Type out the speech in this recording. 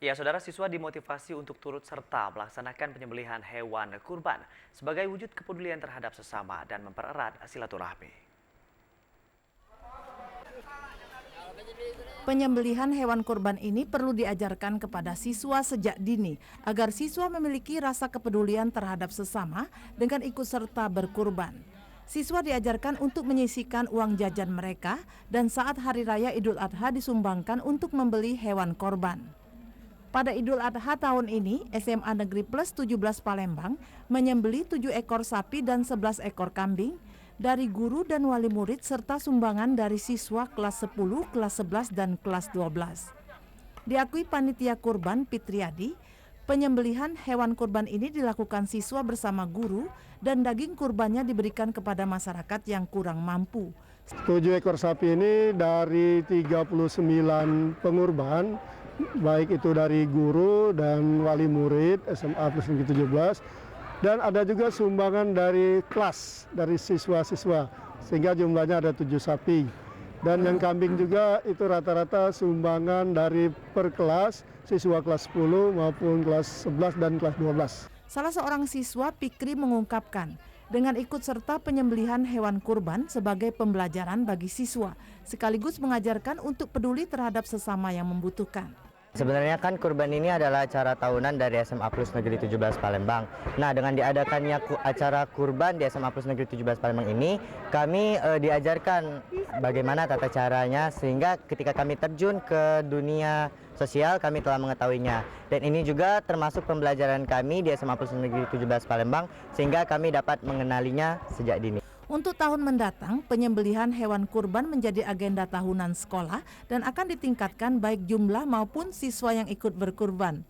Ya, saudara, siswa dimotivasi untuk turut serta melaksanakan penyembelihan hewan kurban sebagai wujud kepedulian terhadap sesama dan mempererat silaturahmi. Penyembelihan hewan kurban ini perlu diajarkan kepada siswa sejak dini agar siswa memiliki rasa kepedulian terhadap sesama dengan ikut serta berkurban. Siswa diajarkan untuk menyisihkan uang jajan mereka dan saat Hari Raya Idul Adha disumbangkan untuk membeli hewan korban. Pada Idul Adha tahun ini, SMA Negeri Plus 17 Palembang menyembelih 7 ekor sapi dan 11 ekor kambing dari guru dan wali murid serta sumbangan dari siswa kelas 10, kelas 11, dan kelas 12. Diakui panitia kurban Fitriadi, penyembelihan hewan kurban ini dilakukan siswa bersama guru dan daging kurbannya diberikan kepada masyarakat yang kurang mampu. 7 ekor sapi ini dari 39 pengurban, baik itu dari guru dan wali murid SMA Plus Negeri 17, dan ada juga sumbangan dari kelas, dari siswa-siswa, sehingga jumlahnya ada 7 sapi. Dan yang kambing juga itu rata-rata sumbangan dari per kelas, siswa kelas 10 maupun kelas 11 dan kelas 12. Salah seorang siswa, Fikri, mengungkapkan, dengan ikut serta penyembelihan hewan kurban sebagai pembelajaran bagi siswa, sekaligus mengajarkan untuk peduli terhadap sesama yang membutuhkan. Sebenarnya kan kurban ini adalah acara tahunan dari SMA Plus Negeri 17 Palembang. Nah, dengan diadakannya acara kurban di SMA Plus Negeri 17 Palembang ini, kami diajarkan bagaimana tata caranya sehingga ketika kami terjun ke dunia sosial kami telah mengetahuinya. Dan ini juga termasuk pembelajaran kami di SMA Plus Negeri 17 Palembang sehingga kami dapat mengenalinya sejak dini. Untuk tahun mendatang, penyembelihan hewan kurban menjadi agenda tahunan sekolah dan akan ditingkatkan baik jumlah maupun siswa yang ikut berkurban.